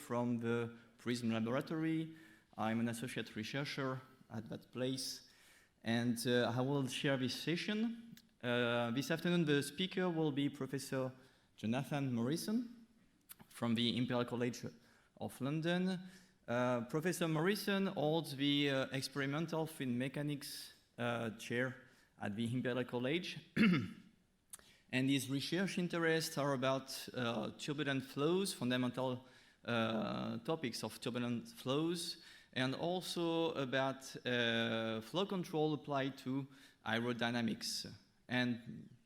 from the PRISM laboratory. I'm an associate researcher at that place, and I will share this session. This afternoon, the speaker will be Professor Jonathan Morrison from the Imperial College of London. Professor Morrison holds the experimental fluid mechanics chair at the Imperial College. And his research interests are about turbulent flows, fundamental topics of turbulent flows, and also about flow control applied to aerodynamics. And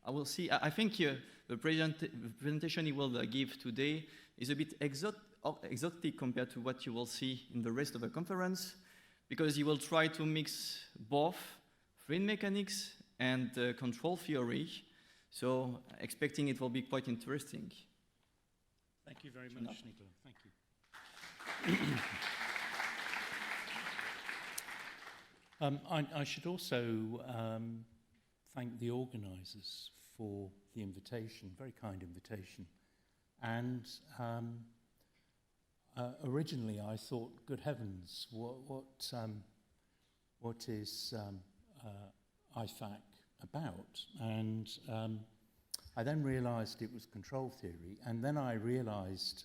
I will see, I think the presentation he will give today is a bit exotic compared to what you will see in the rest of the conference, because he will try to mix both fluid mechanics and control theory. So expecting it will be quite interesting. Thank you very much, Nicola. Thank you. I should also thank the organizers for the invitation, very kind invitation. And originally I thought, good heavens, what is Ifac about? And I then realized it was control theory, and then I realized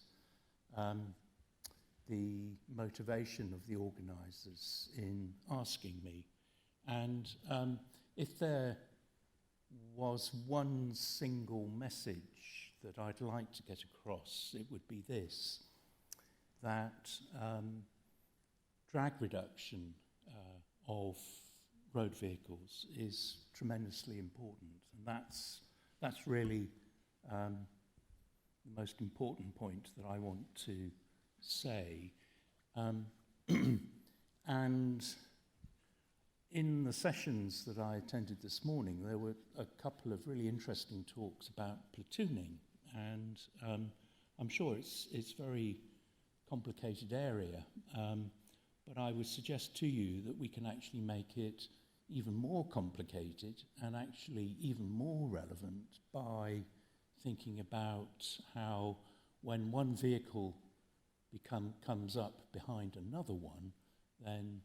the motivation of the organizers in asking me. And if there was one single message that I'd like to get across, it would be this, that drag reduction of road vehicles is tremendously important, and that's really the most important point that I want to say. And in the sessions that I attended this morning, there were a couple of really interesting talks about platooning, and I'm sure it's a very complicated area, but I would suggest to you that we can actually make it even more complicated and actually even more relevant by thinking about how when one vehicle comes up behind another one, then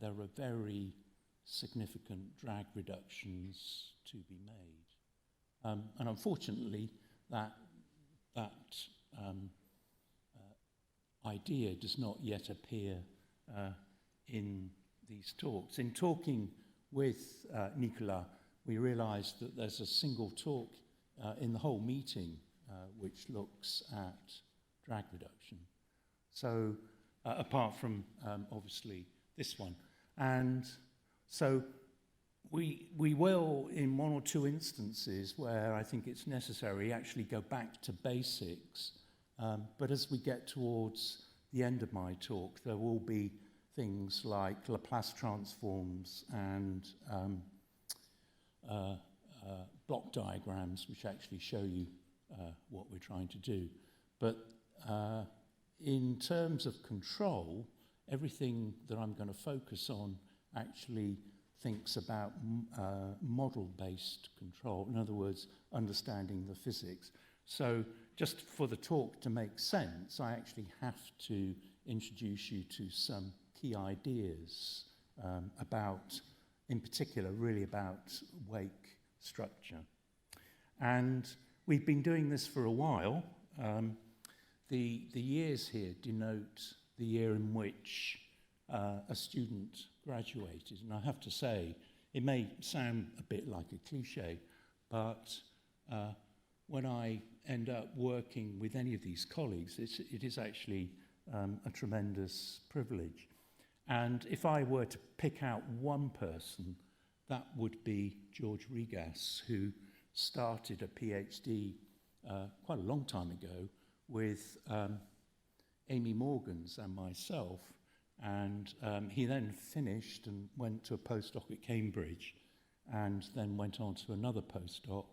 there are very significant drag reductions to be made. And unfortunately, that idea does not yet appear in these talks. In talking with Nicola, we realized that there's a single talk in the whole meeting which looks at drag reduction. So, apart from obviously this one. And so we will, in one or two instances where I think it's necessary, actually go back to basics. But as we get towards the end of my talk, there will be things like Laplace transforms and block diagrams, which actually show you what we're trying to do. But in terms of control, everything that I'm going to focus on actually thinks about model-based control. In other words, understanding the physics. So just for the talk to make sense, I actually have to introduce you to some key ideas about, in particular, really about wake structure. And we've been doing this for a while. The years here denote the year in which a student graduated. And I have to say, it may sound a bit like a cliche, but when I end up working with any of these colleagues, it is actually a tremendous privilege. And if I were to pick out one person, that would be George Regas, who started a PhD quite a long time ago with Amy Morgans and myself, and he then finished and went to a postdoc at Cambridge, and then went on to another postdoc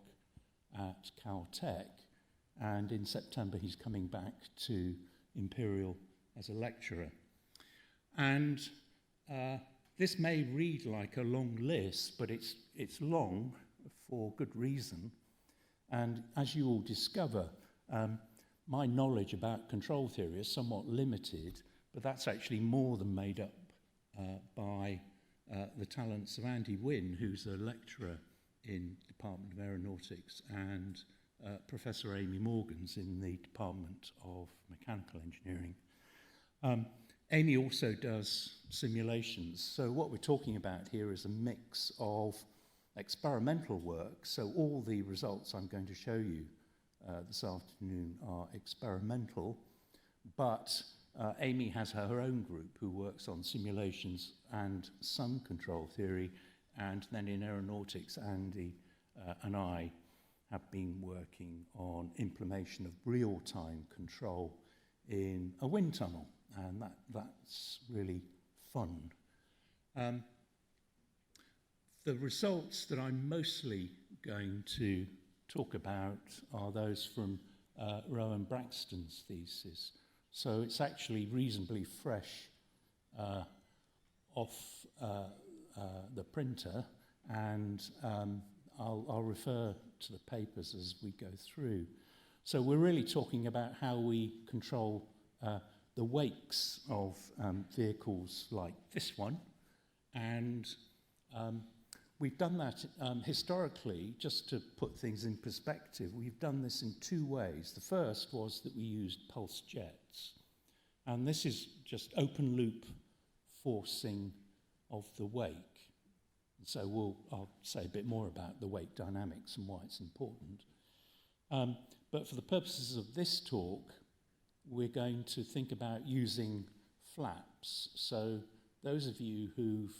at Caltech, and in September he's coming back to Imperial as a lecturer. And this may read like a long list, but it's long for good reason. And as you will discover, my knowledge about control theory is somewhat limited, but that's actually more than made up by the talents of Andy Wynne, who's a lecturer in the Department of Aeronautics, and Professor Amy Morgans in the Department of Mechanical Engineering. Amy also does simulations. So what we're talking about here is a mix of experimental work. So all the results I'm going to show you this afternoon are experimental, but Amy has her own group who works on simulations and some control theory, and then in aeronautics, Andy and I have been working on implementation of real-time control in a wind tunnel, and that's really fun. The results that I'm mostly going to talk about are those from Rowan Braxton's thesis. So it's actually reasonably fresh off the printer, and I'll refer to the papers as we go through. So we're really talking about how we control the wakes of vehicles like this one, and we've done that historically. Just to put things in perspective, we've done this in two ways. The first was that we used pulse jets, and this is just open loop forcing of the wake. So I'll say a bit more about the wake dynamics and why it's important. But for the purposes of this talk, we're going to think about using flaps. So those of you who've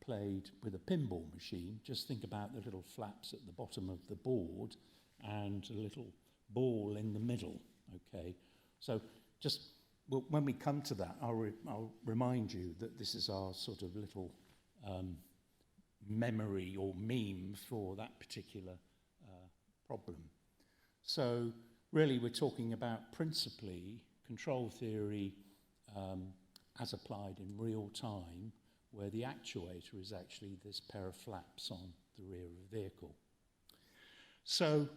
played with a pinball machine, just think about the little flaps at the bottom of the board and a little ball in the middle, okay? So just when we come to that, I'll remind you that this is our sort of little memory or meme for that particular problem. So really we're talking about principally control theory as applied in real time, where the actuator is actually this pair of flaps on the rear of the vehicle. So,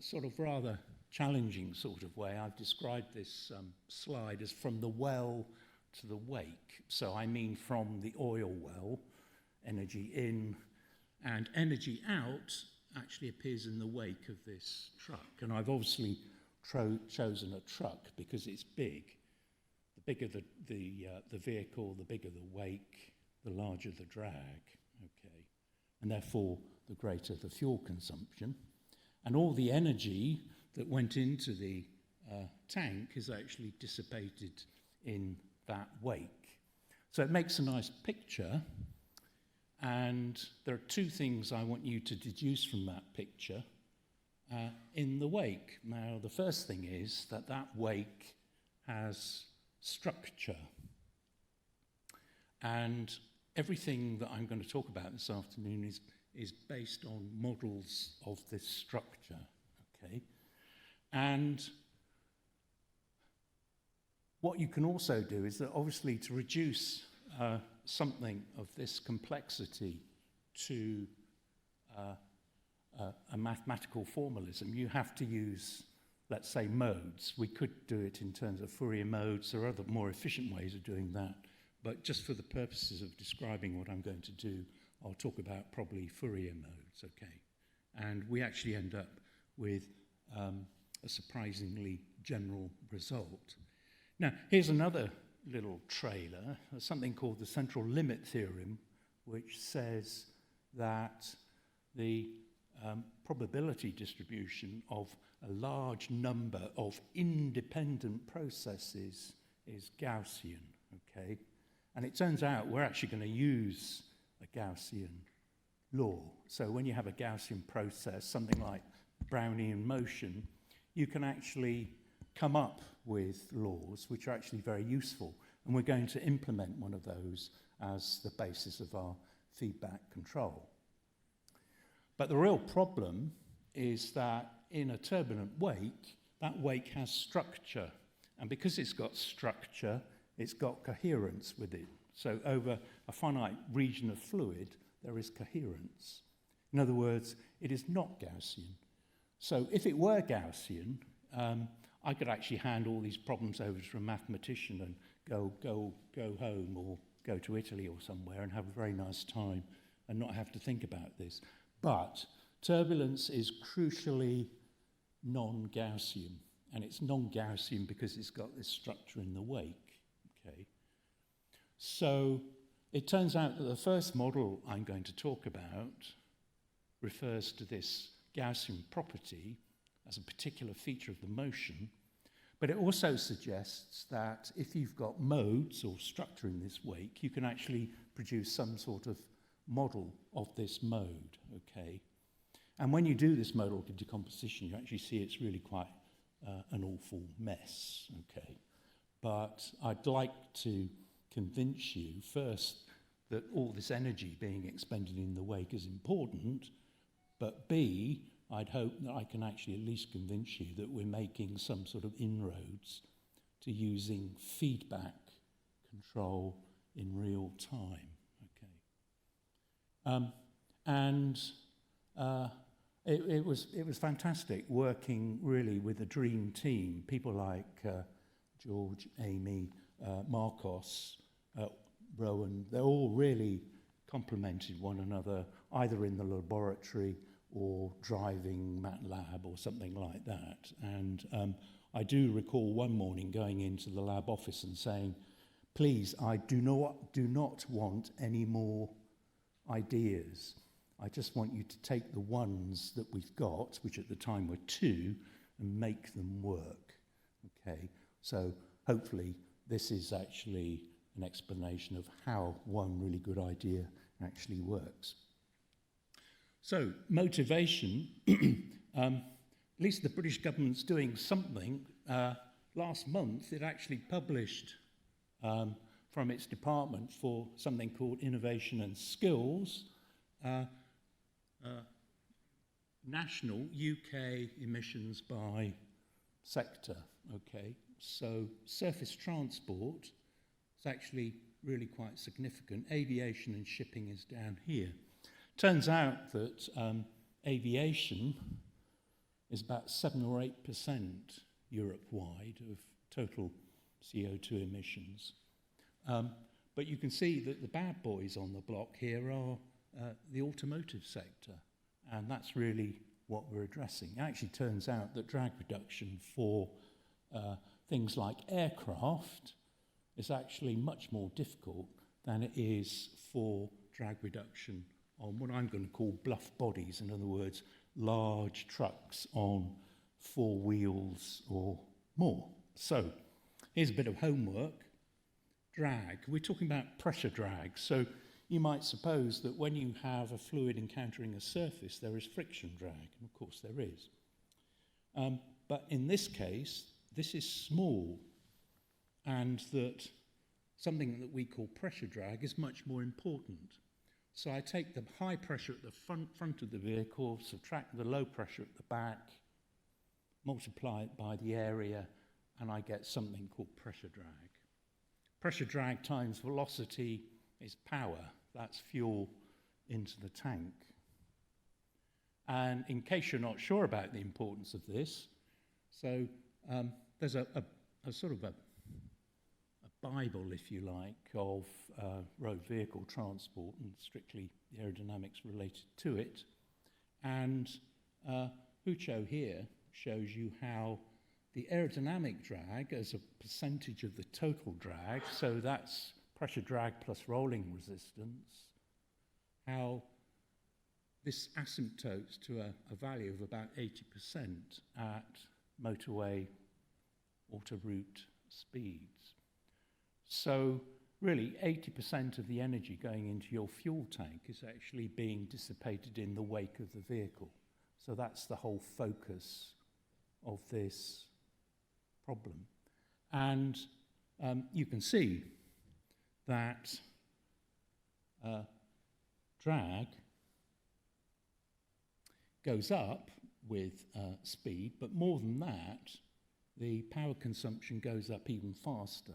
sort of rather challenging sort of way, I've described this slide as from the well to the wake. So I mean from the oil well, energy in, and energy out actually appears in the wake of this truck. And I've obviously chosen a truck because it's big. The bigger the vehicle, the bigger the wake, the larger the drag, okay? And therefore, the greater the fuel consumption. And all the energy that went into the tank is actually dissipated in that wake. So it makes a nice picture. And there are two things I want you to deduce from that picture in the wake. Now, the first thing is that wake has structure. And everything that I'm going to talk about this afternoon is based on models of this structure, okay? And what you can also do is that obviously to reduce something of this complexity to a mathematical formalism, you have to use, let's say, modes. We could do it in terms of Fourier modes. There are other more efficient ways of doing that. But just for the purposes of describing what I'm going to do, I'll talk about probably Fourier modes, okay? And we actually end up with a surprisingly general result. Now, here's another little trailer, something called the central limit theorem, which says that the probability distribution of a large number of independent processes is Gaussian, okay? And it turns out we're actually going to use a Gaussian law. So when you have a Gaussian process, something like Brownian motion, you can actually come up with laws which are actually very useful. And we're going to implement one of those as the basis of our feedback control. But the real problem is that in a turbulent wake, that wake has structure. And because it's got structure, it's got coherence with it. So over a finite region of fluid, there is coherence. In other words, it is not Gaussian. So if it were Gaussian, I could actually hand all these problems over to a mathematician and go home or go to Italy or somewhere and have a very nice time and not have to think about this. But turbulence is crucially non-Gaussian, and it's non-Gaussian because it's got this structure in the wake. Okay. So it turns out that the first model I'm going to talk about refers to this Gaussian property as a particular feature of the motion, but it also suggests that if you've got modes or structure in this wake, you can actually produce some sort of model of this mode, okay? And when you do this modal decomposition, you actually see it's really quite an awful mess, okay? But I'd like to convince you first that all this energy being expended in the wake is important, but B, I'd hope that I can actually at least convince you that we're making some sort of inroads to using feedback control in real time, okay? It was fantastic working really with a dream team, people like George, Amy, Marcos, Rowan. They all really complemented one another, either in the laboratory or driving MATLAB or something like that. And I do recall one morning going into the lab office and saying, please, I do not want any more ideas. I just want you to take the ones that we've got, which at the time were 2, and make them work. Okay, so hopefully this is actually an explanation of how one really good idea actually works. So, motivation, at least the British government's doing something. Last month, it actually published from its department for something called Innovation and Skills, national UK emissions by sector, okay? So, surface transport is actually really quite significant. Aviation and shipping is down here. Turns out that aviation is about 7 or 8% Europe-wide of total CO2 emissions. But you can see that the bad boys on the block here are the automotive sector, and that's really what we're addressing. It actually turns out that drag reduction for things like aircraft is actually much more difficult than it is for drag reduction on what I'm going to call bluff bodies, in other words, large trucks on 4 wheels or more. So here's a bit of homework. Drag. We're talking about pressure drag. So you might suppose that when you have a fluid encountering a surface, there is friction drag, and of course there is. But in this case, this is small, and that something that we call pressure drag is much more important. So I take the high pressure at the front of the vehicle, subtract the low pressure at the back, multiply it by the area, and I get something called pressure drag. Pressure drag times velocity is power. That's fuel into the tank. And in case you're not sure about the importance of this, so there's a sort of a Bible, if you like, of road vehicle transport and strictly the aerodynamics related to it. And Hucho here shows you how the aerodynamic drag as a percentage of the total drag, so that's pressure drag plus rolling resistance, how this asymptotes to a value of about 80% at motorway autoroute speeds. So really 80% of the energy going into your fuel tank is actually being dissipated in the wake of the vehicle. So that's the whole focus of this problem. And you can see that drag goes up with speed, but more than that, the power consumption goes up even faster.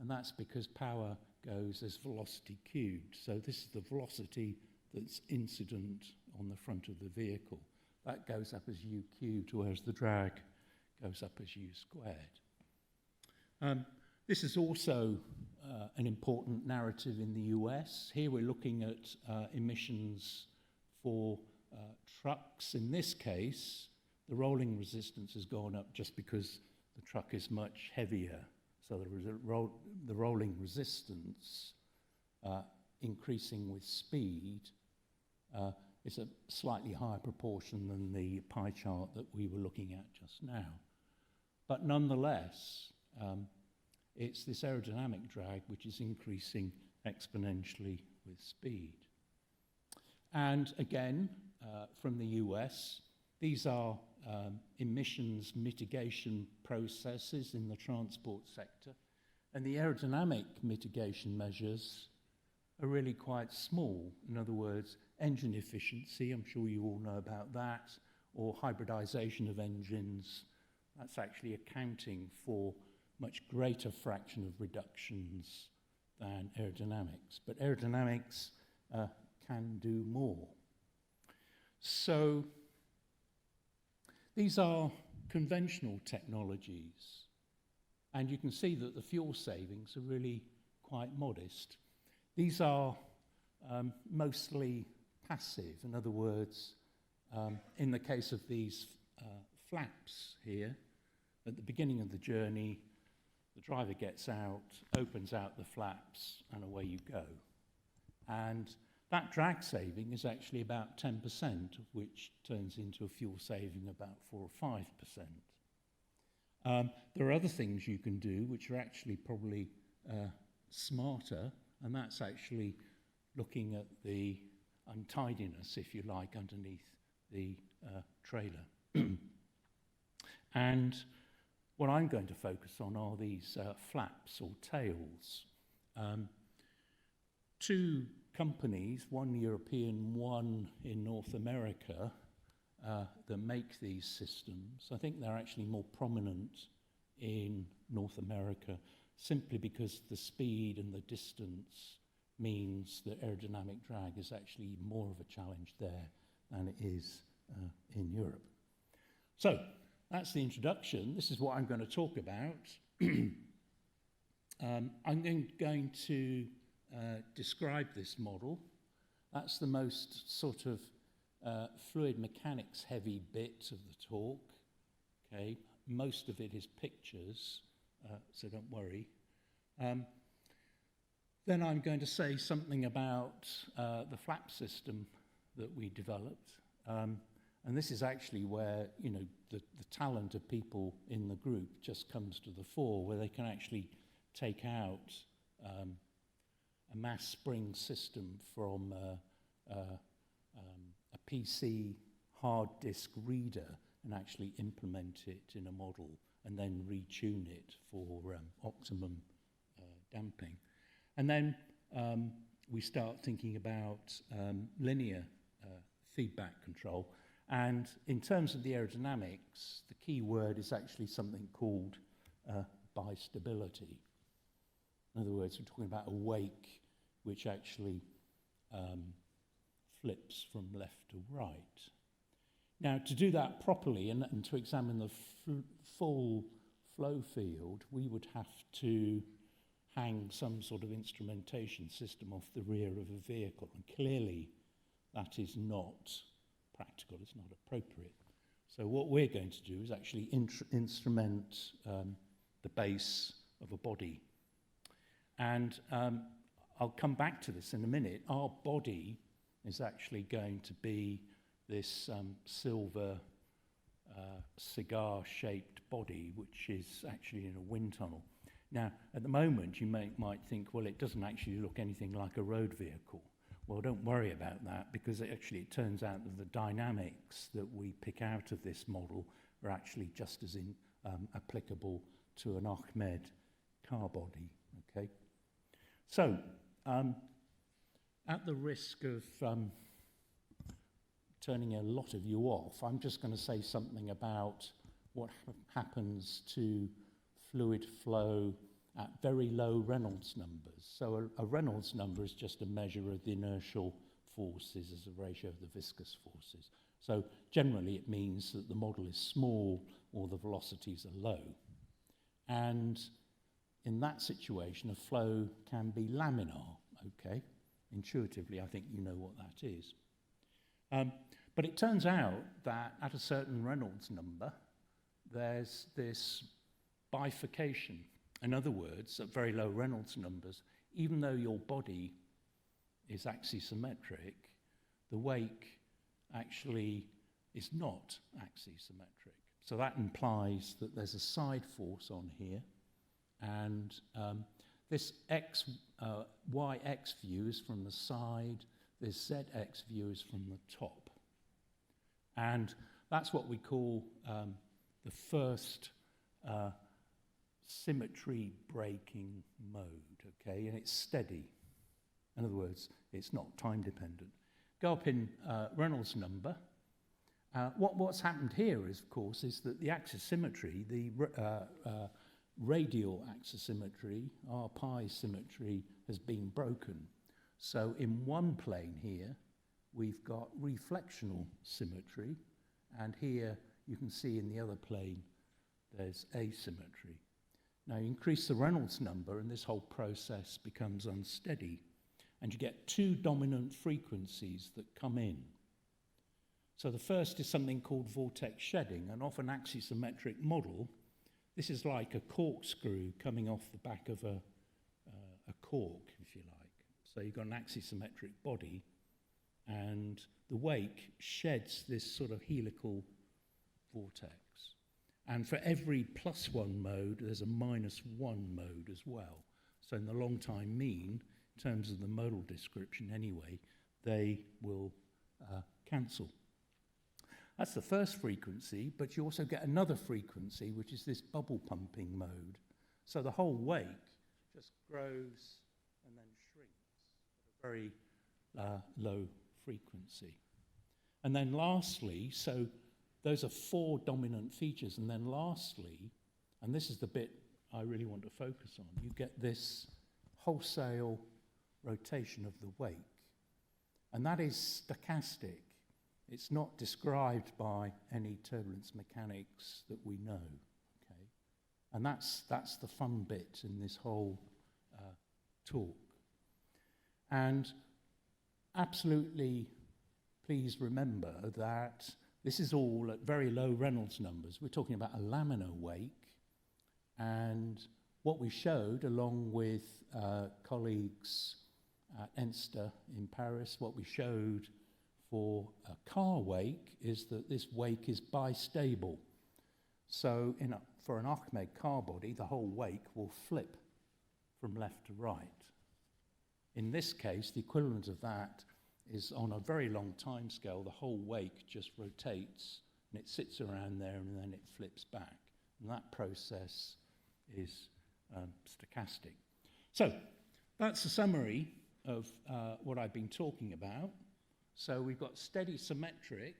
And that's because power goes as velocity cubed. So this is the velocity that's incident on the front of the vehicle. That goes up as u cubed, whereas the drag goes up as u squared. This is also an important narrative in the US. Here we're looking at emissions for trucks. In this case, the rolling resistance has gone up just because the truck is much heavier. So the rolling resistance increasing with speed is a slightly higher proportion than the pie chart that we were looking at just now. But nonetheless, it's this aerodynamic drag which is increasing exponentially with speed. And again, from the US, these are emissions mitigation processes in the transport sector. And the aerodynamic mitigation measures are really quite small. In other words, engine efficiency, I'm sure you all know about that, or hybridization of engines. That's actually accounting for much greater fraction of reductions than aerodynamics. But aerodynamics can do more. So these are conventional technologies. And you can see that the fuel savings are really quite modest. These are mostly passive. In other words, in the case of these flaps here, at the beginning of the journey, the driver gets out, opens out the flaps, and away you go. And that drag saving is actually about 10%, which turns into a fuel saving about 4 or 5%. There are other things you can do which are actually probably smarter, and that's actually looking at the untidiness, if you like, underneath the trailer. And what I'm going to focus on are these flaps or tails. Two companies, one European, one in North America, that make these systems. I think they're actually more prominent in North America simply because the speed and the distance means that aerodynamic drag is actually more of a challenge there than it is in Europe. So that's the introduction. This is what I'm going to talk about. I'm going to describe this model. That's the most sort of fluid mechanics heavy bit of the talk. Okay, most of it is pictures, so don't worry. Then I'm going to say something about the flap system that we developed. And this is actually where, you know, the talent of people in the group just comes to the fore, where they can actually take out a mass spring system from a PC hard disk reader and actually implement it in a model and then retune it for optimum damping. And then we start thinking about linear feedback control. And in terms of the aerodynamics, the key word is actually something called bistability. In other words, we're talking about a wake which actually flips from left to right. Now, to do that properly and to examine the full flow field, we would have to hang some sort of instrumentation system off the rear of a vehicle. And clearly, that is not practical, it's not appropriate. So what we're going to do is actually instrument the base of a body. And I'll come back to this in a minute. Our body is actually going to be this silver cigar-shaped body, which is actually in a wind tunnel. Now, at the moment, you might think, well, it doesn't actually look anything like a road vehicle. Well, don't worry about that, because it turns out that the dynamics that we pick out of this model are actually just as applicable to an Ahmed car body, okay? So, at the risk of turning a lot of you off, I'm just going to say something about what happens to fluid flow at very low Reynolds numbers. So a Reynolds number is just a measure of the inertial forces as a ratio of the viscous forces. So generally it means that the model is small or the velocities are low. And in that situation, a flow can be laminar, okay? Intuitively, I think you know what that is. But it turns out that at a certain Reynolds number, there's this bifurcation. In other words, at very low Reynolds numbers, even though your body is axisymmetric, the wake actually is not axisymmetric. So that implies that there's a side force on here, and this YX view is from the side, this ZX view is from the top. And that's what we call the first symmetry breaking mode, okay? And it's steady. In other words, it's not time dependent. Go up in Reynolds number. What's happened here is, of course, is that the axis symmetry, the radial axis symmetry, R pi symmetry, has been broken. So in one plane here, we've got reflectional symmetry, and here you can see in the other plane there's asymmetry. Now you increase the Reynolds number and this whole process becomes unsteady, and you get two dominant frequencies that come in. So the first is something called vortex shedding, and off an axisymmetric model, this is like a corkscrew coming off the back of a cork, if you like. So you've got an axisymmetric body, and the wake sheds this sort of helical vortex. And for every +1 mode, there's a -1 mode as well. So in the long time mean, in terms of the modal description anyway, they will cancel. That's the first frequency, but you also get another frequency, which is this bubble pumping mode. So the whole wake just grows and then shrinks at a very low frequency. And then lastly, so those are four dominant features, and then lastly, and this is the bit I really want to focus on, you get this wholesale rotation of the wake. And that is stochastic. It's not described by any turbulence mechanics that we know, okay? And that's the fun bit in this whole talk. And absolutely, please remember that this is all at very low Reynolds numbers. We're talking about a laminar wake, and what we showed, along with colleagues at Enster in Paris, what we showed for a car wake is that this wake is bistable. So for an Archimede car body, the whole wake will flip from left to right. In this case, the equivalent of that is on a very long time scale, the whole wake just rotates and it sits around there and then it flips back. And that process is stochastic. So that's a summary of what I've been talking about. So we've got steady symmetric,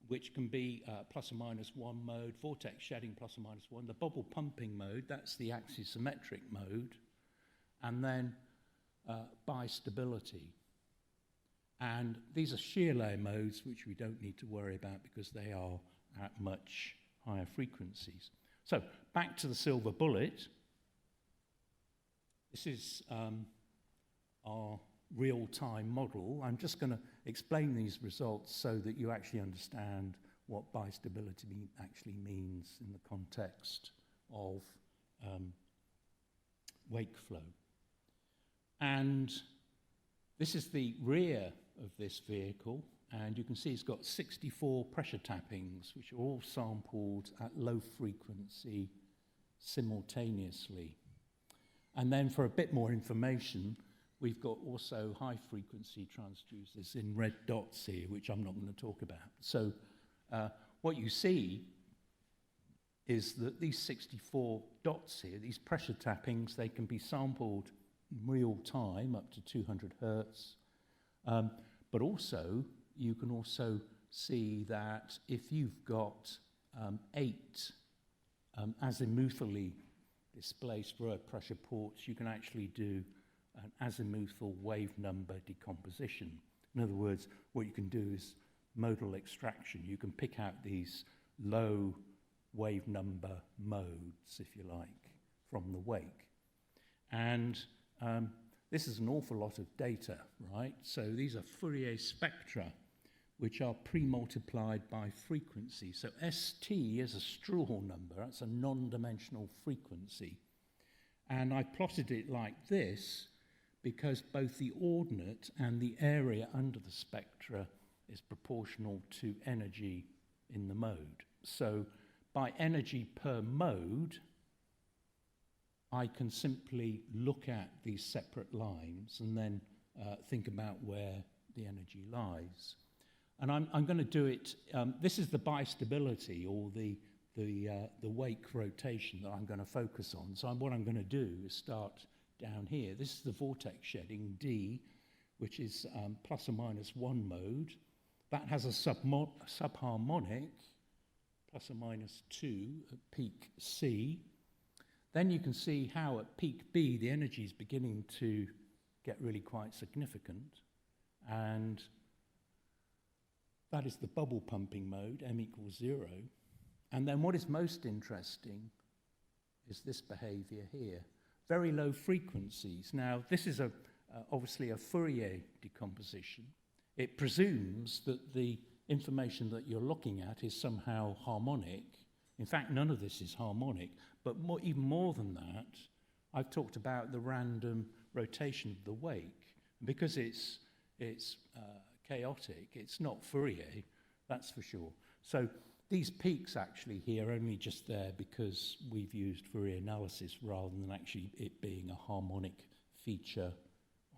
which can be ±1 mode, vortex shedding ±1, the bubble pumping mode, that's the axisymmetric mode, and then bistability. And these are shear layer modes, which we don't need to worry about because they are at much higher frequencies. So back to the silver bullet. This is our real-time model. I'm just going to explain these results so that you actually understand what bistability actually means in the context of wake flow. And this is the rear of this vehicle, and you can see it's got 64 pressure tappings, which are all sampled at low frequency simultaneously. And then for a bit more information, we've got also high frequency transducers in red dots here, which I'm not going to talk about. So what you see is that these 64 dots here, these pressure tappings, they can be sampled in real time up to 200 hertz. But also, you can also see that if you've got 8 azimuthally displaced word pressure ports, you can actually do an azimuthal wave number decomposition. In other words, what you can do is modal extraction, you can pick out these low wave number modes, if you like, from the wake. And this is an awful lot of data, right? So these are Fourier spectra, which are pre-multiplied by frequency. So ST is a straw number, that's a non-dimensional frequency. And I plotted it like this because both the ordinate and the area under the spectra is proportional to energy in the mode. So by energy per mode, I can simply look at these separate lines and then think about where the energy lies. And I'm going to do it, this is the bistability, or the wake rotation that I'm going to focus on. So what I'm going to do is start down here. This is the vortex shedding, D, which is plus or minus 1 mode. That has a subharmonic, plus or minus 2 at peak C. Then you can see how at peak B the energy is beginning to get really quite significant. And that is the bubble pumping mode, M equals 0. And then what is most interesting is this behavior here. Very low frequencies. Now, this is obviously a Fourier decomposition. It presumes that the information that you're looking at is somehow harmonic. In fact, none of this is harmonic. But even more than that, I've talked about the random rotation of the wake. Because it's chaotic, it's not Fourier, that's for sure. So these peaks actually here are only just there because we've used Fourier analysis rather than actually it being a harmonic feature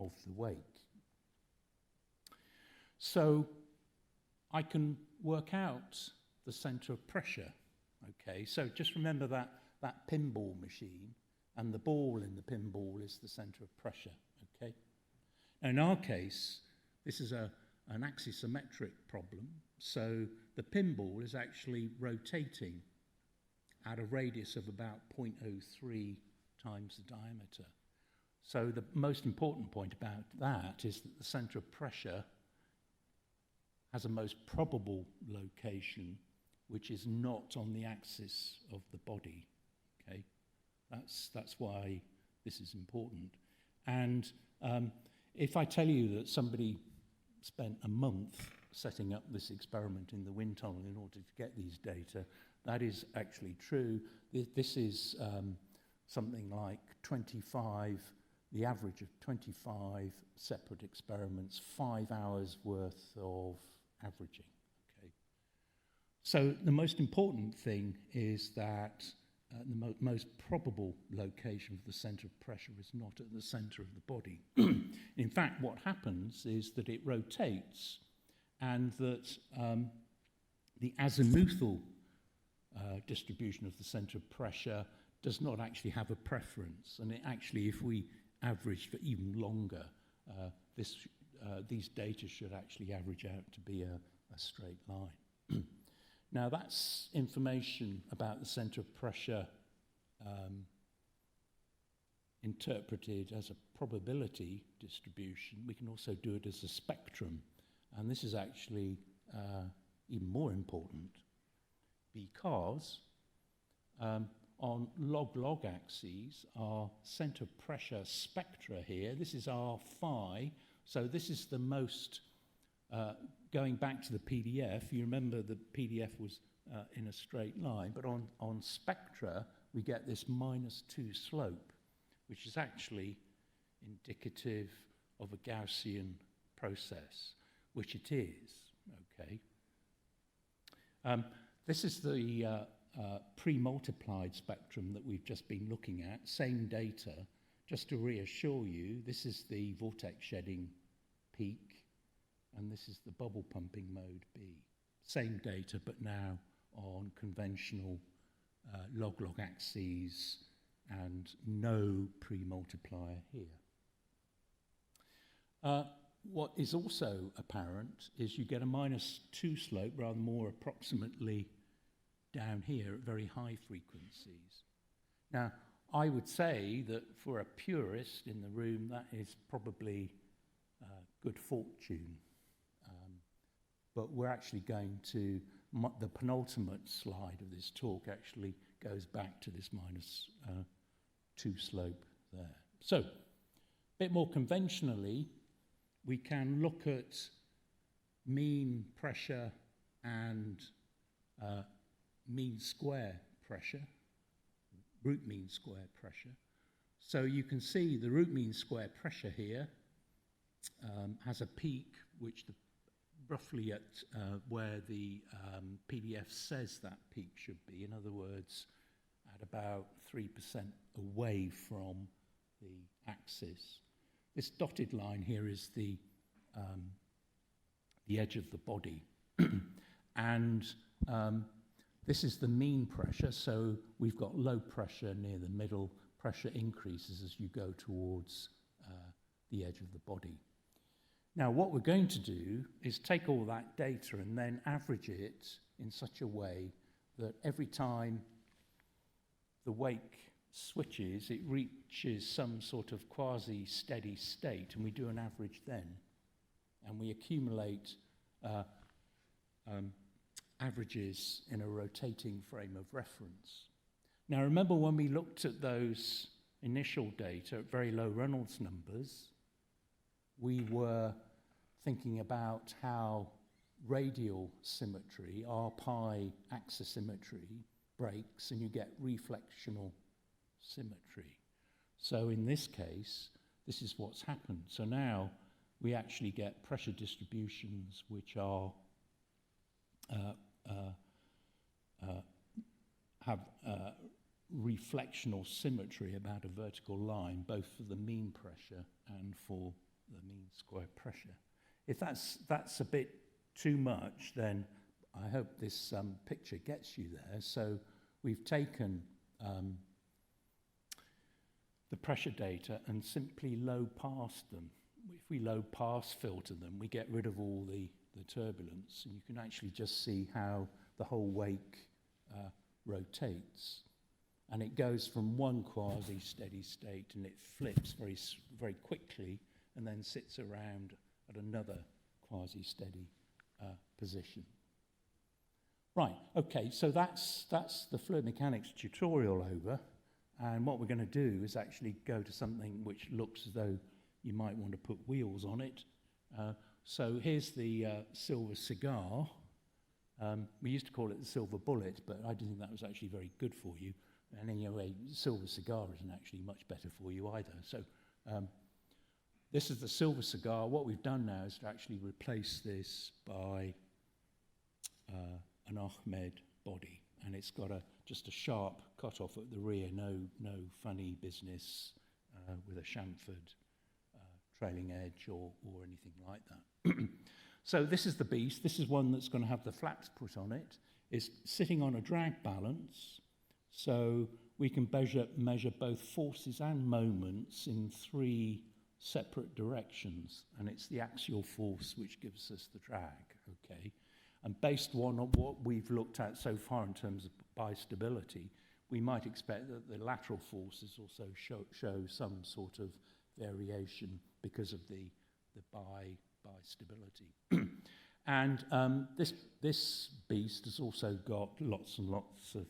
of the wake. So I can work out the center of pressure. Okay, so just remember that pinball machine, and the ball in the pinball is the center of pressure. Okay. Now in our case, this is an axisymmetric problem. So the pinball is actually rotating at a radius of about 0.03 times the diameter. So the most important point about that is that the center of pressure has a most probable location, which is not on the axis of the body. Okay, that's why this is important. And if I tell you that somebody spent a month setting up this experiment in the wind tunnel in order to get these data, that is actually true. This is something like 25, the average of 25 separate experiments, 5 hours worth of averaging. Okay. So the most important thing is that the most probable location for the center of pressure is not at the center of the body. In fact, what happens is that it rotates, and that the azimuthal distribution of the center of pressure does not actually have a preference. And it actually, if we average for even longer, these data should actually average out to be a straight line. Now that's information about the center of pressure interpreted as a probability distribution. We can also do it as a spectrum, and this is actually even more important because on log-log axes are center pressure spectra here. This is R phi, so this is the most, going back to the PDF, you remember the PDF was in a straight line, but on spectra we get this -2 slope, which is actually indicative of a Gaussian process, which it is, okay. This is the pre-multiplied spectrum that we've just been looking at, same data. Just to reassure you, this is the vortex shedding peak, and this is the bubble pumping mode B. Same data, but now on conventional log-log axes and no pre-multiplier here. What is also apparent is you get a -2 slope, rather more approximately down here at very high frequencies. Now, I would say that for a purist in the room, that is probably good fortune. but we're actually going to, the penultimate slide of this talk actually goes back to this -2 slope there. So, a bit more conventionally, we can look at mean pressure and mean square pressure, root mean square pressure. So you can see the root mean square pressure here has a peak, which roughly at where the PDF says that peak should be. In other words, at about 3% away from the axis. This dotted line here is the edge of the body. And this is the mean pressure, so we've got low pressure near the middle. Pressure increases as you go towards the edge of the body. Now, what we're going to do is take all that data and then average it in such a way that every time the wake switches, it reaches some sort of quasi-steady state, and we do an average then. And we accumulate averages in a rotating frame of reference. Now, remember when we looked at those initial data at very low Reynolds numbers, we were thinking about how radial symmetry, R-pi axisymmetry, breaks and you get reflectional symmetry. So in this case, this is what's happened. So now we actually get pressure distributions which are have reflectional symmetry about a vertical line, both for the mean pressure and for the mean square pressure. If that's a bit too much, then I hope this picture gets you there. So we've taken the pressure data and simply low pass them. If we low pass filter them, we get rid of all the turbulence, and you can actually just see how the whole wake rotates. And it goes from one quasi-steady state and it flips very, very quickly and then sits around at another quasi-steady position. Right, okay, so that's the fluid mechanics tutorial over. And what we're going to do is actually go to something which looks as though you might want to put wheels on it. So here's the silver cigar. We used to call it the silver bullet, but I didn't think that was actually very good for you. And anyway, silver cigar isn't actually much better for you either. So this is the silver cigar. What we've done now is to actually replace this by an Ahmed body. And it's got just a sharp cut-off at the rear, no funny business with a chamfered trailing edge or anything like that. So this is the beast. This is one that's going to have the flaps put on it. It's sitting on a drag balance, so we can measure both forces and moments in 3 separate directions, and it's the axial force which gives us the drag, okay? And based on what we've looked at so far in terms of bistability, we might expect that the lateral forces also show some sort of variation because of the bistability. And this beast has also got lots and lots of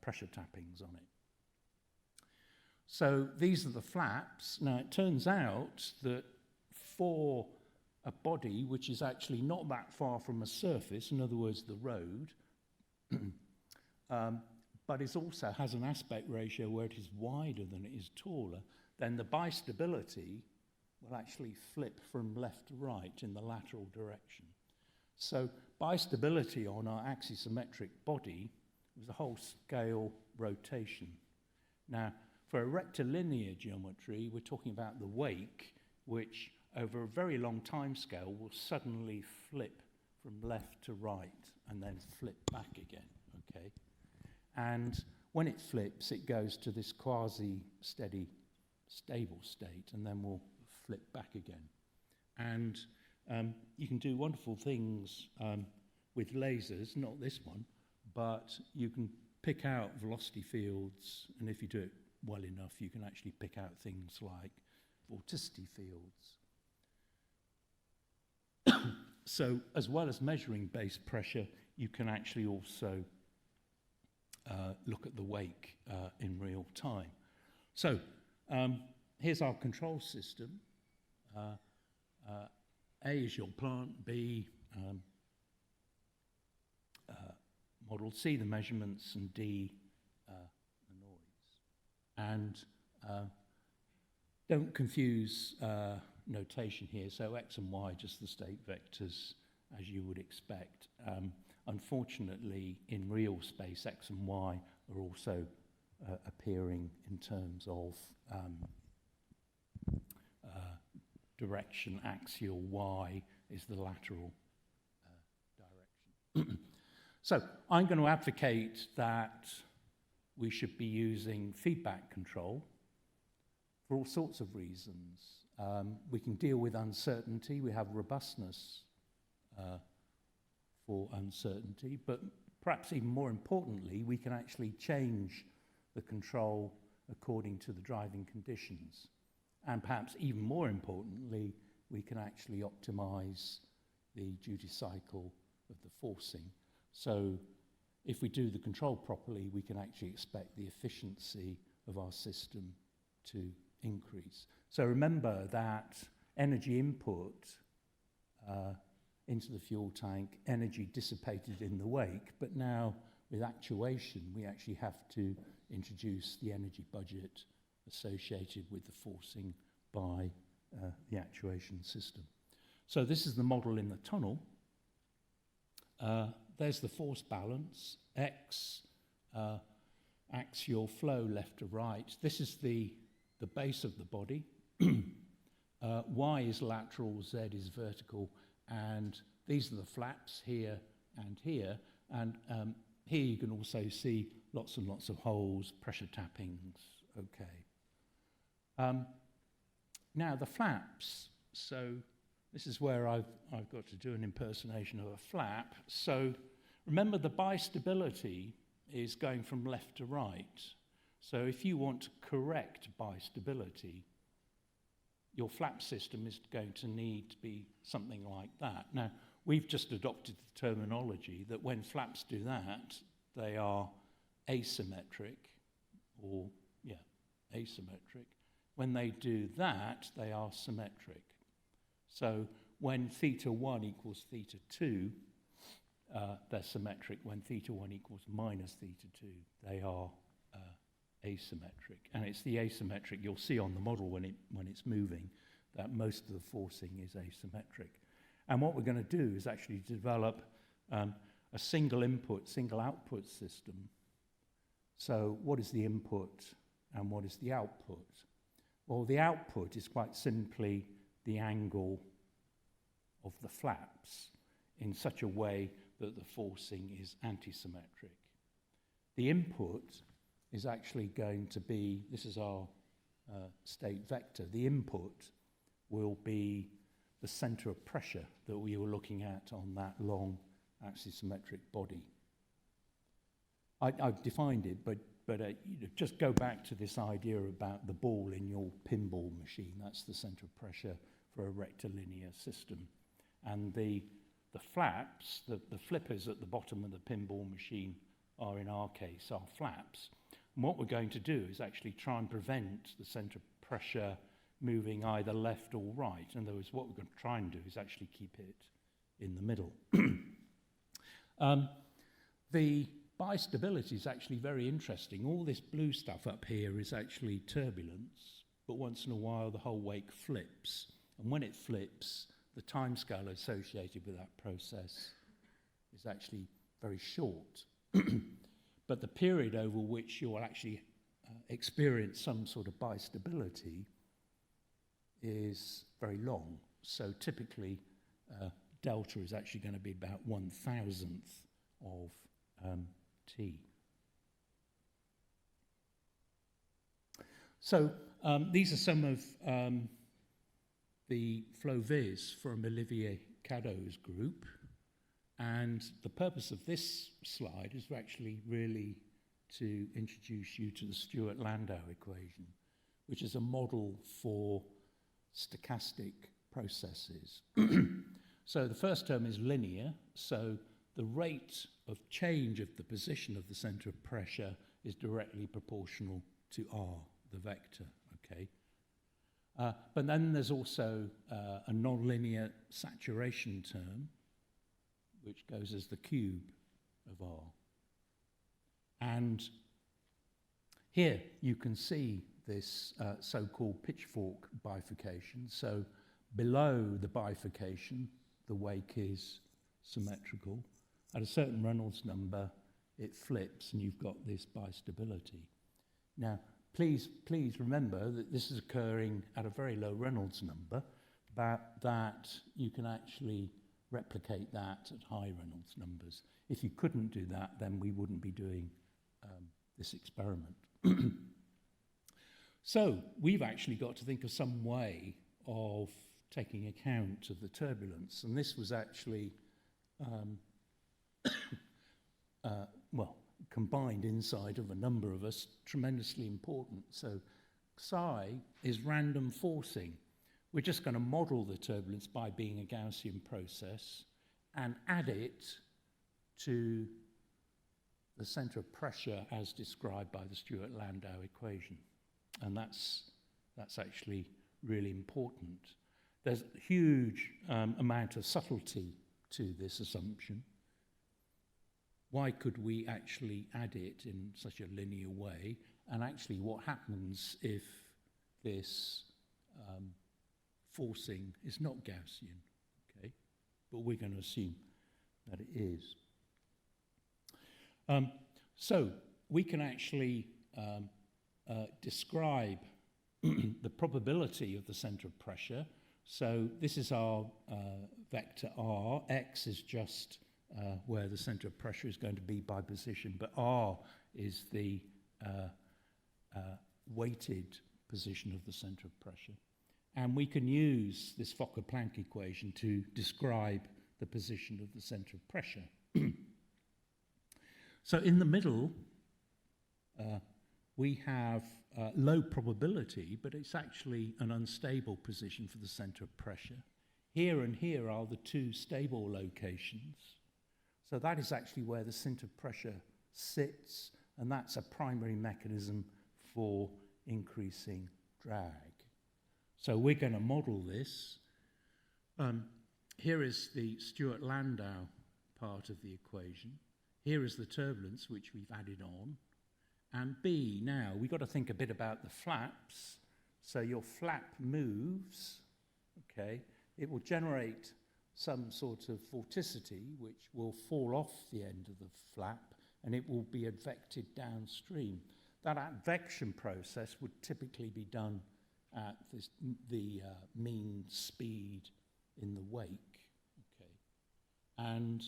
pressure tappings on it. So these are the flaps. Now it turns out that for a body which is actually not that far from a surface, in other words the road, but it also has an aspect ratio where it is wider than it is taller, then the bistability will actually flip from left to right in the lateral direction. So bistability on our axisymmetric body was a whole scale rotation. Now, for a rectilinear geometry, we're talking about the wake, which over a very long time scale will suddenly flip from left to right and then flip back again, okay? And when it flips, it goes to this quasi-steady, stable state, and then we'll flip back again. And you can do wonderful things with lasers, not this one, but you can pick out velocity fields, and if you do it well enough, you can actually pick out things like vorticity fields. So as well as measuring base pressure, you can actually also look at the wake in real time. So here's our control system. A is your plant, B model, C the measurements, and D the noise. And don't confuse notation here. So X and Y, just the state vectors as you would expect. Unfortunately, in real space, X and Y are also appearing in terms of direction. Axial Y is the lateral direction. So I'm going to advocate that we should be using feedback control for all sorts of reasons. We can deal with uncertainty. We have robustness for uncertainty, but perhaps even more importantly, we can actually change the control according to the driving conditions. And perhaps even more importantly, we can actually optimize the duty cycle of the forcing. So if we do the control properly, we can actually expect the efficiency of our system to increase. So remember that energy input into the fuel tank, energy dissipated in the wake, but now with actuation, we actually have to introduce the energy budget associated with the forcing by the actuation system. So this is the model in the tunnel. There's the force balance, X, axial flow left to right. This is the base of the body. Y is lateral, Z is vertical, and these are the flaps here and here. And here you can also see lots and lots of holes, pressure tappings, okay. Now the flaps, so this is where I've got to do an impersonation of a flap. So remember the bistability is going from left to right. So if you want to correct bistability, your flap system is going to need to be something like that. Now, we've just adopted the terminology that when flaps do that, they are asymmetric, or, yeah, asymmetric. When they do that, they are symmetric. So when theta 1 equals theta 2, they're symmetric. When theta 1 equals minus theta 2, they are asymmetric. And it's the asymmetric you'll see on the model when it's moving, that most of the forcing is asymmetric. And what we're going to do is actually develop a single input, single output system. So what is the input and what is the output? Well, the output is quite simply the angle of the flaps in such a way that the forcing is antisymmetric. The input is actually going to be, this is our state vector, the input will be the center of pressure that we were looking at on that long axisymmetric body. I've defined it, but just go back to this idea about the ball in your pinball machine. That's the center of pressure for a rectilinear system. And the flaps, the flippers at the bottom of the pinball machine are, in our case, our flaps. And what we're going to do is actually try and prevent the center of pressure moving either left or right. In other words, what we're going to try and do is actually keep it in the middle. The bistability is actually very interesting. All this blue stuff up here is actually turbulence, but once in a while the whole wake flips. And when it flips, the timescale associated with that process is actually very short. But the period over which you'll actually experience some sort of bistability is very long. So typically, delta is actually going to be about 1/1000th of t. So these are some of the flow viz from Olivier Cadot's group. And the purpose of this slide is actually really to introduce you to the Stewart-Landau equation, which is a model for stochastic processes. So the first term is linear, so the rate of change of the position of the centre of pressure is directly proportional to r, the vector, okay? But then there's also a nonlinear saturation term, which goes as the cube of r. And here you can see this so-called pitchfork bifurcation. So below the bifurcation, the wake is symmetrical. At a certain Reynolds number, it flips and you've got this bistability. Now, please remember that this is occurring at a very low Reynolds number, but that you can actually replicate that at high Reynolds numbers. If you couldn't do that, then we wouldn't be doing this experiment. So we've actually got to think of some way of taking account of the turbulence, and this was actually well, combined inside of a number of us, tremendously important. So psi is random forcing. We're just going to model the turbulence by being a Gaussian process and add it to the centre of pressure as described by the Stewart-Landau equation. And that's actually really important. There's a huge amount of subtlety to this assumption. Why could we actually add it in such a linear way? And actually what happens if this forcing is not Gaussian, okay? But we're going to assume that it is. So we can actually describe the probability of the centre of pressure. So this is our vector r. X is just where the centre of pressure is going to be by position, but r is the weighted position of the centre of pressure. And we can use this Fokker-Planck equation to describe the position of the centre of pressure. So in the middle, we have low probability, but it's actually an unstable position for the centre of pressure. Here and here are the two stable locations. So that is actually where the centre of pressure sits, and that's a primary mechanism for increasing drag. So we're going to model this. Here is the Stewart-Landau part of the equation. Here is the turbulence, which we've added on. And B, now, we've got to think a bit about the flaps. So your flap moves, okay? It will generate some sort of vorticity, which will fall off the end of the flap, and it will be advected downstream. That advection process would typically be done at the mean speed in the wake, okay? And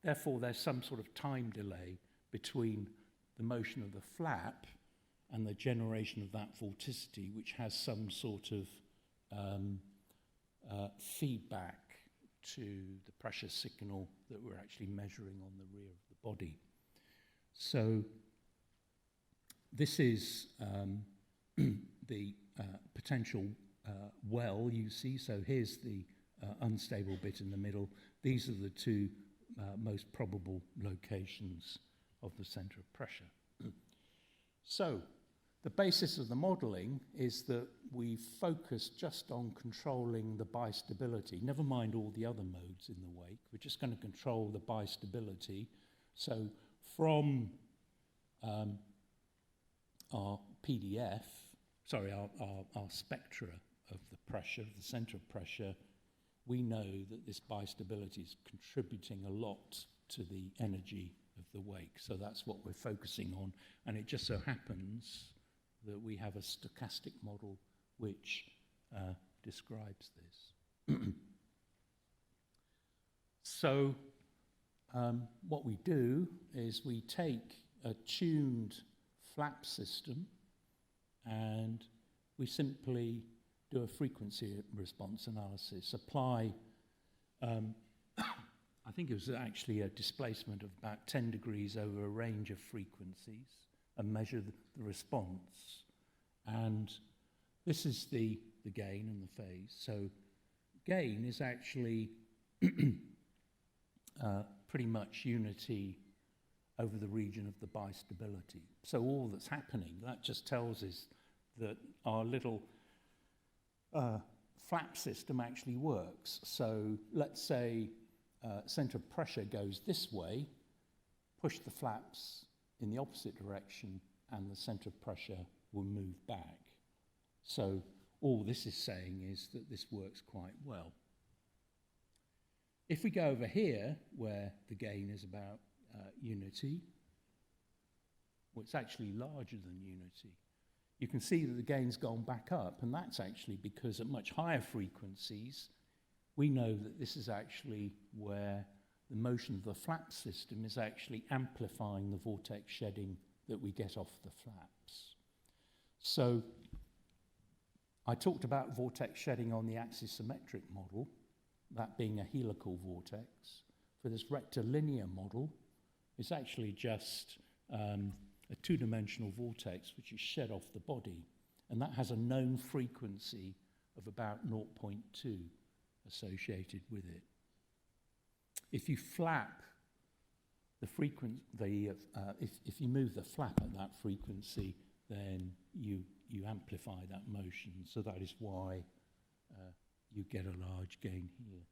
therefore, there's some sort of time delay between the motion of the flap and the generation of that vorticity, which has some sort of feedback to the pressure signal that we're actually measuring on the rear of the body. So this is the potential well, you see. So here's the unstable bit in the middle. These are the two most probable locations of the centre of pressure. So the basis of the modelling is that we focus just on controlling the bistability. Never mind all the other modes in the wake. We're just going to control the bistability. So from our PDF, sorry, our spectra of the pressure, of the centre of pressure, we know that this bistability is contributing a lot to the energy of the wake. So that's what we're focusing on. And it just so happens that we have a stochastic model which describes this. So what we do is we take a tuned flap system and we simply do a frequency response analysis, apply, I think it was actually a displacement of about 10 degrees over a range of frequencies, and measure the response. And this is the gain and the phase. So gain is actually pretty much unity over the region of the bistability. So all that's happening, that just tells us that our little flap system actually works. So let's say centre of pressure goes this way, push the flaps in the opposite direction, and the centre of pressure will move back. So all this is saying is that this works quite well. If we go over here, where the gain is about unity, well, it's actually larger than unity. You can see that the gain's gone back up, and that's actually because at much higher frequencies, we know that this is actually where the motion of the flap system is actually amplifying the vortex shedding that we get off the flaps. So I talked about vortex shedding on the axisymmetric model, that being a helical vortex. For this rectilinear model, it's actually just a two-dimensional vortex which is shed off the body, and that has a known frequency of about 0.2 associated with it. If you flap the frequency, if you move the flap at that frequency, then you amplify that motion. So that is why you get a large gain here.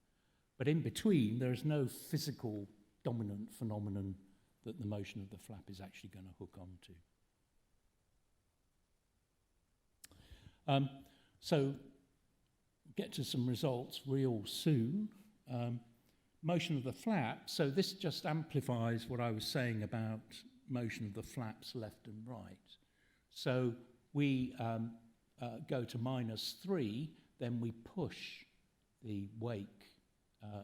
But in between, there is no physical dominant phenomenon that the motion of the flap is actually going to hook onto. So get to some results real soon. Motion of the flap, so this just amplifies what I was saying about motion of the flaps left and right. So we go to -3, then we push the wake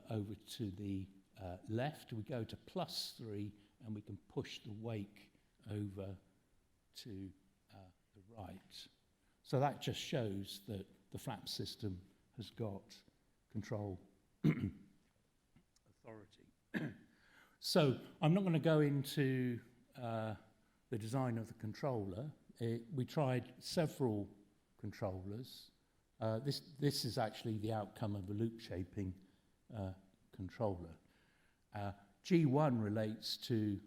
over to the left. We go to +3, and we can push the wake over to the right. So that just shows that the flap system has got control authority. So I'm not going to go into the design of the controller. We tried several controllers. This is actually the outcome of a loop shaping controller. G1 relates to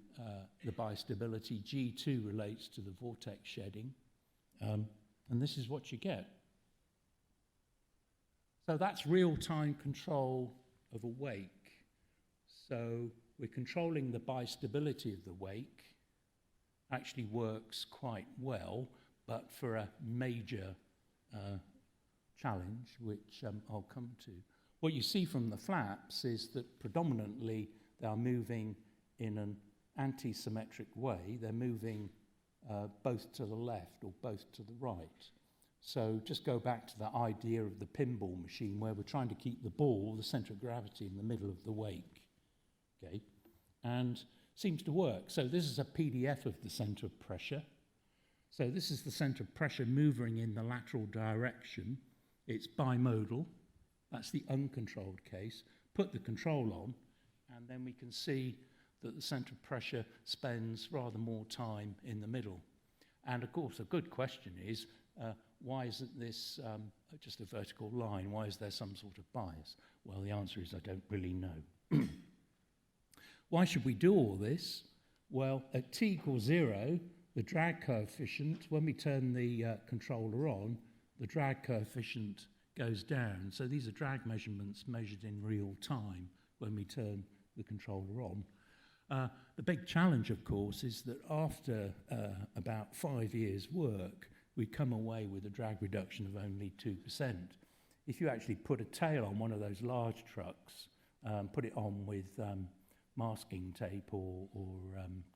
the bistability, G2 relates to the vortex shedding, and this is what you get. So that's real-time control of a wake. So we're controlling the bistability of the wake. Actually works quite well, but for a major challenge, which I'll come to. What you see from the flaps is that predominantly they are moving in an anti-symmetric way. They're moving both to the left or both to the right. So just go back to the idea of the pinball machine where we're trying to keep the ball, the centre of gravity, in the middle of the wake. Okay, and seems to work. So this is a PDF of the centre of pressure. So this is the centre of pressure moving in the lateral direction. It's bimodal. That's the uncontrolled case. Put the control on, and then we can see that the centre of pressure spends rather more time in the middle. And of course, a good question is, why isn't this just a vertical line? Why is there some sort of bias? Well, the answer is I don't really know. Why should we do all this? Well, at t equals 0, the drag coefficient, when we turn the controller on, the drag coefficient goes down. So these are drag measurements measured in real time when we turn the controller on. The big challenge, of course, is that after about 5 years' work, we come away with a drag reduction of only 2%. If you actually put a tail on one of those large trucks, put it on with masking tape or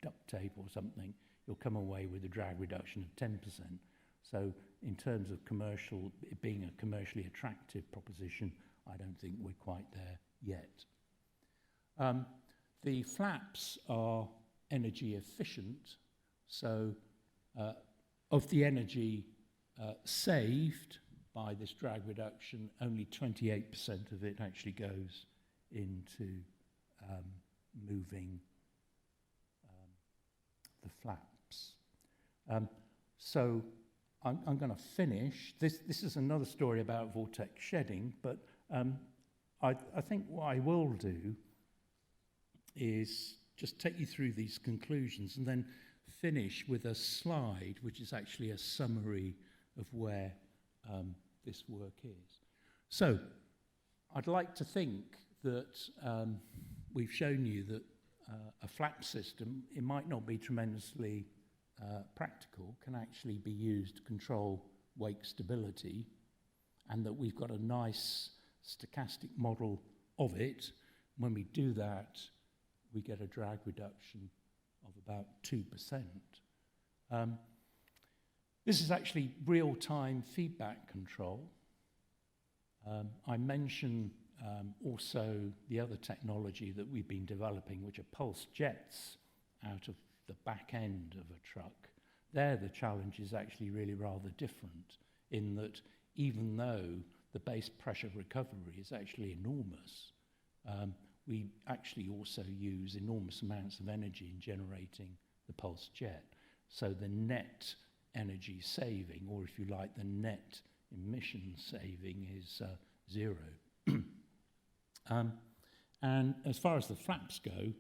duct tape or something, you'll come away with a drag reduction of 10%. So in terms of commercial, it being a commercially attractive proposition, I don't think we're quite there yet. The flaps are energy efficient, so of the energy saved by this drag reduction, only 28% of it actually goes into moving the flaps. So I'm going to finish. This is another story about vortex shedding, but I think what I will do is just take you through these conclusions and then finish with a slide which is actually a summary of where this work is. So I'd like to think that we've shown you that a flap system, it might not be tremendously practical, can actually be used to control wake stability, and that we've got a nice stochastic model of it. When we do that, we get a drag reduction of about 2%. This is actually real-time feedback control. I mentioned also the other technology that we've been developing, which are pulse jets out of the back end of a truck. There, the challenge is actually really rather different, in that even though the base pressure recovery is actually enormous, we actually also use enormous amounts of energy in generating the pulse jet. So the net energy saving, or if you like, the net emission saving is zero. And as far as the flaps go,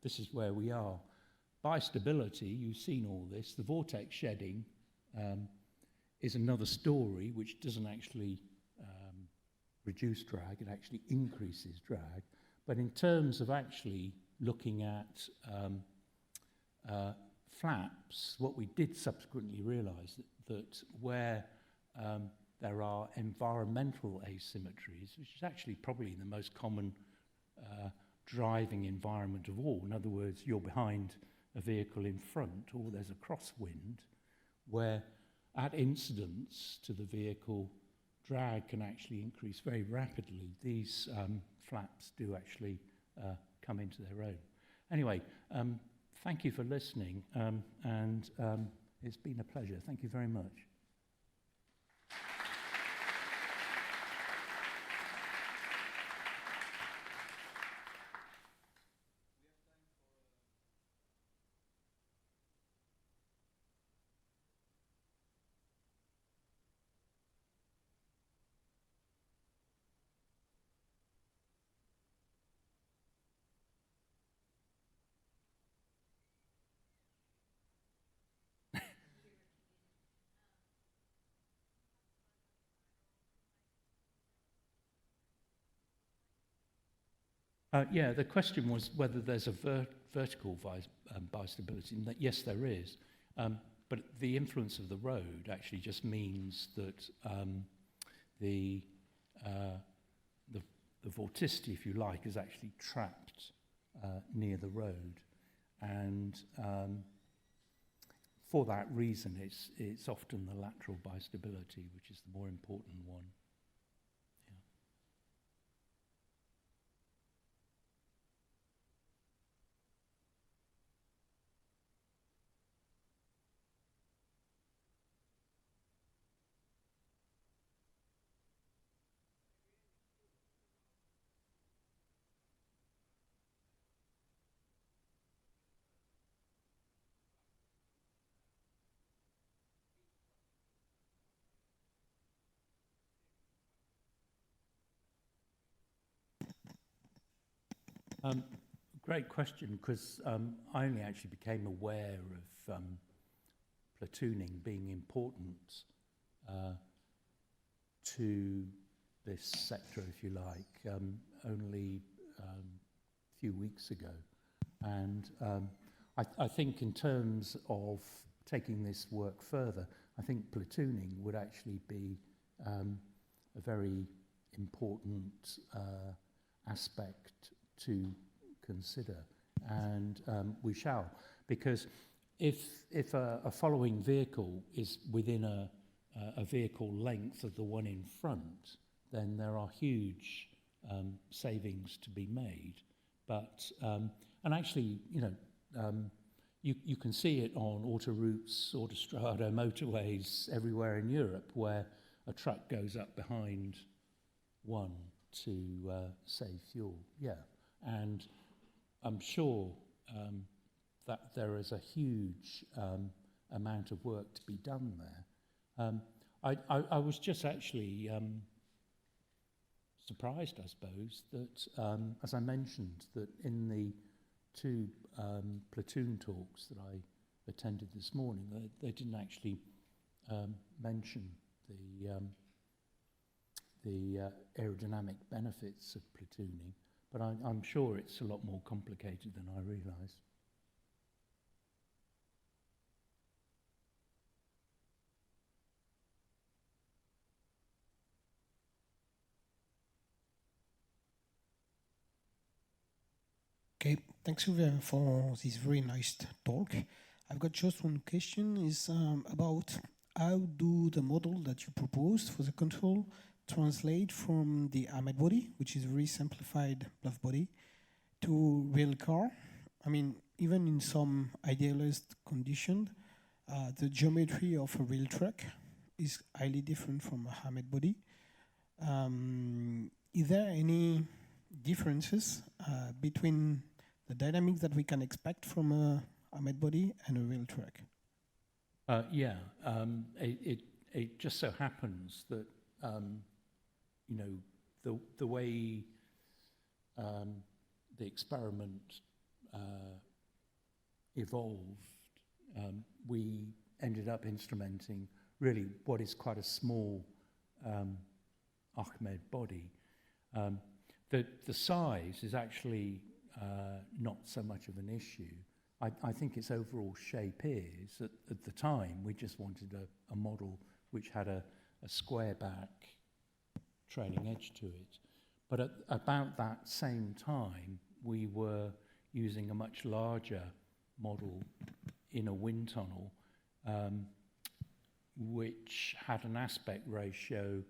this is where we are. By stability, you've seen all this. The vortex shedding is another story which doesn't actually reduce drag, it actually increases drag. But in terms of actually looking at flaps, what we did subsequently realise that where there are environmental asymmetries, which is actually probably the most common driving environment of all. In other words, you're behind a vehicle in front, or there's a crosswind, where at incidence to the vehicle, drag can actually increase very rapidly. These flaps do actually come into their own. Anyway, thank you for listening, and it's been a pleasure. Thank you very much. Yeah, the question was whether there's a vertical bistability, and that yes, there is. But the influence of the road actually just means that the vorticity, if you like, is actually trapped near the road, and for that reason, it's often the lateral bistability which is the more important one. Great question, because I only actually became aware of platooning being important to this sector, if you like, only a few weeks ago. And I think in terms of taking this work further, I think platooning would actually be a very important aspect to consider, and we shall, because if a following vehicle is within a vehicle length of the one in front, then there are huge savings to be made. But and actually, you can see it on autoroutes, autostrada, motorways everywhere in Europe, where a truck goes up behind one to save fuel. Yeah, and I'm sure that there is a huge amount of work to be done there. I was just actually surprised, I suppose, that, as I mentioned, that in the two platoon talks that I attended this morning, they didn't actually mention the aerodynamic benefits of platooning, but I'm sure it's a lot more complicated than I realised. Okay, thanks for this very nice talk. I've got just one question, is about how do the model that you proposed for the control translate from the Ahmed body, which is a very simplified bluff body, to real car? I mean, even in some idealized condition, the geometry of a real truck is highly different from a Ahmed body. Is there any differences between the dynamics that we can expect from a Ahmed body and a real truck? Yeah, it just so happens that you know, the way the experiment evolved, we ended up instrumenting really what is quite a small Ahmed body. The size is actually not so much of an issue. I think its overall shape is, at the time, we just wanted a model which had a square back trailing edge to it. But at about that same time, we were using a much larger model in a wind tunnel, which had an aspect ratio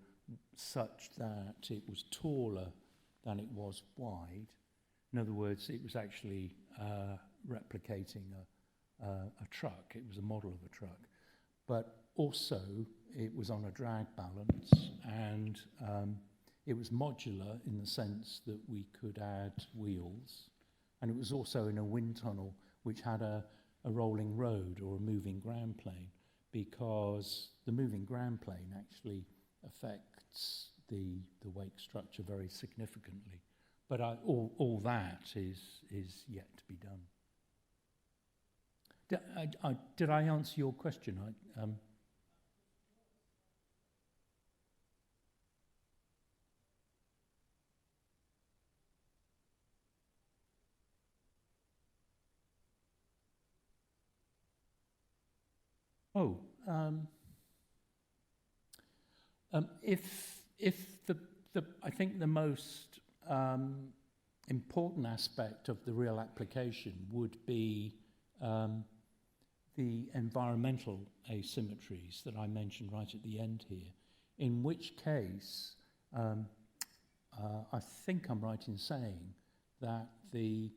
such that it was taller than it was wide. In other words, it was actually replicating a truck. It was a model of a truck. But also, it was on a drag balance, and it was modular in the sense that we could add wheels. And it was also in a wind tunnel which had a rolling road or a moving ground plane, because the moving ground plane actually affects the wake structure very significantly. But all that is yet to be done. Did I answer your question? I think the most important aspect of the real application would be the environmental asymmetries that I mentioned right at the end here, in which case I think I'm right in saying that the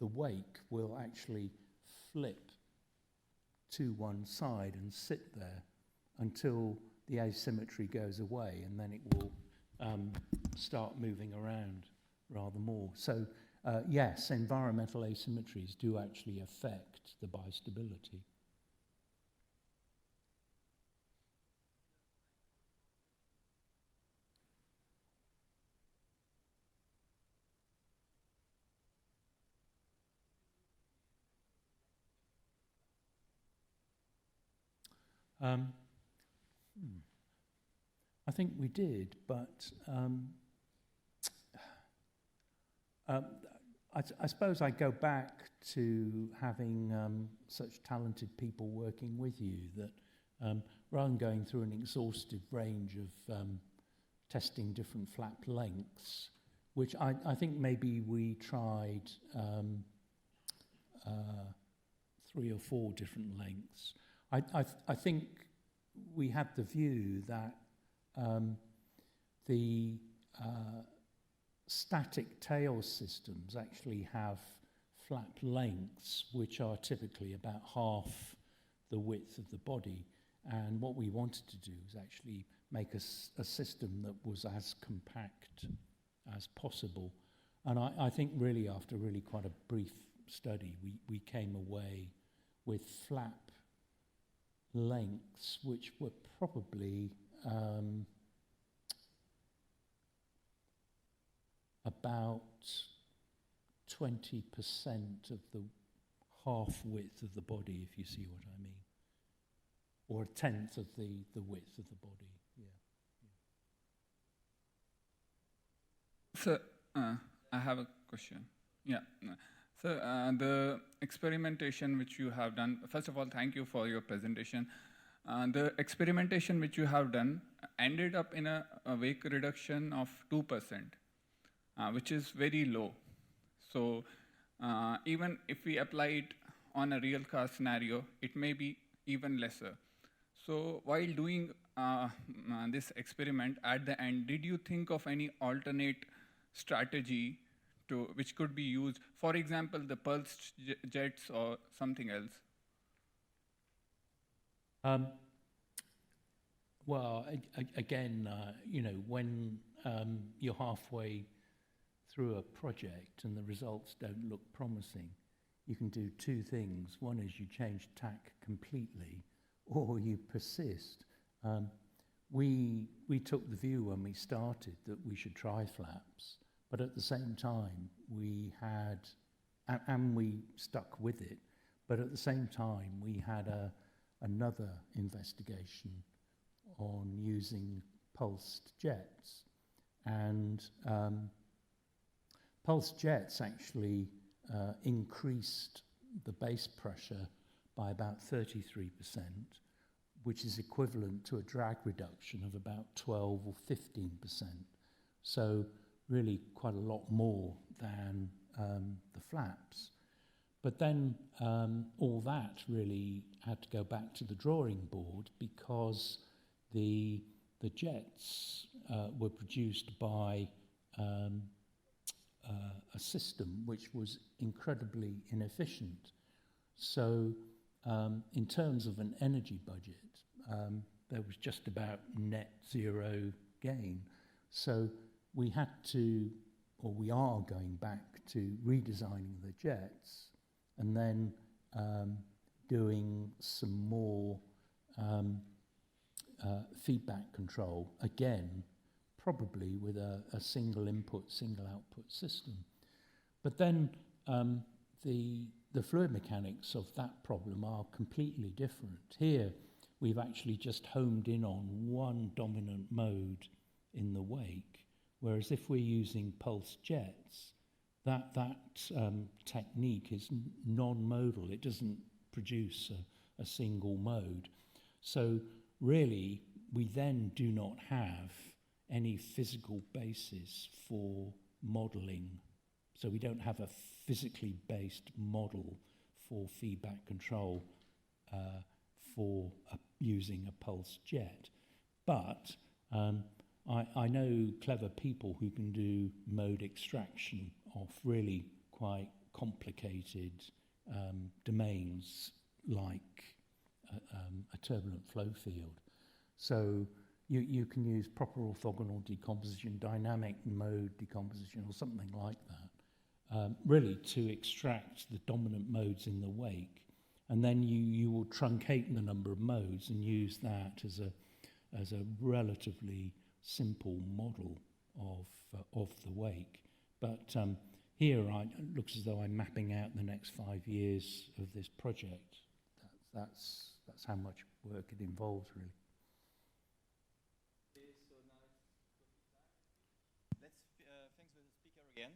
wake will actually flip to one side and sit there until the asymmetry goes away, and then it will start moving around rather more. So yes, environmental asymmetries do actually affect the bistability. I think we did, but I suppose I go back to having such talented people working with you that rather than going through an exhaustive range of testing different flap lengths, which I think maybe we tried 3 or 4 different lengths. I think we had the view that the static tail systems actually have flap lengths which are typically about half the width of the body, and what we wanted to do was actually make a system that was as compact as possible. And I think really after really quite a brief study we came away with flap lengths which were probably about 20% of the half width of the body, if you see what I mean, or a tenth of the width of the body. So I have a question. Yeah. So the experimentation which you have done, first of all, thank you for your presentation. The experimentation which you have done ended up in a wake reduction of 2%, which is very low. So even if we apply it on a real car scenario, it may be even lesser. So while doing this experiment at the end, did you think of any alternate strategy which could be used, for example, the pulsed jets or something else? Well, again, when you're halfway through a project and the results don't look promising, you can do two things. One is you change tack completely, or you persist. We took the view when we started that we should try flaps, but at the same time we had, and we stuck with it, but at the same time we had another investigation on using pulsed jets. And pulsed jets actually increased the base pressure by about 33%, which is equivalent to a drag reduction of about 12 or 15%. So really quite a lot more than the flaps. But then all that really had to go back to the drawing board, because the jets were produced by a system which was incredibly inefficient. So in terms of an energy budget, there was just about net zero gain. So we had to, or we are going back to redesigning the jets and then doing some more feedback control, again, probably with a single input, single output system. But then the fluid mechanics of that problem are completely different. Here, we've actually just homed in on one dominant mode in the wake, whereas if we're using pulsed jets, that technique is non-modal. It doesn't produce a single mode. So really, we then do not have any physical basis for modeling. So we don't have a physically based model for feedback control for using a pulse jet. But I know clever people who can do mode extraction of really quite complicated domains like a turbulent flow field. So you can use proper orthogonal decomposition, dynamic mode decomposition, or something like that, really to extract the dominant modes in the wake. And then you will truncate the number of modes and use that as a relatively simple model of the wake. But here it looks as though I'm mapping out the next 5 years of this project. That's how much work it involves, really. Okay, so now let's thanks to the speaker again.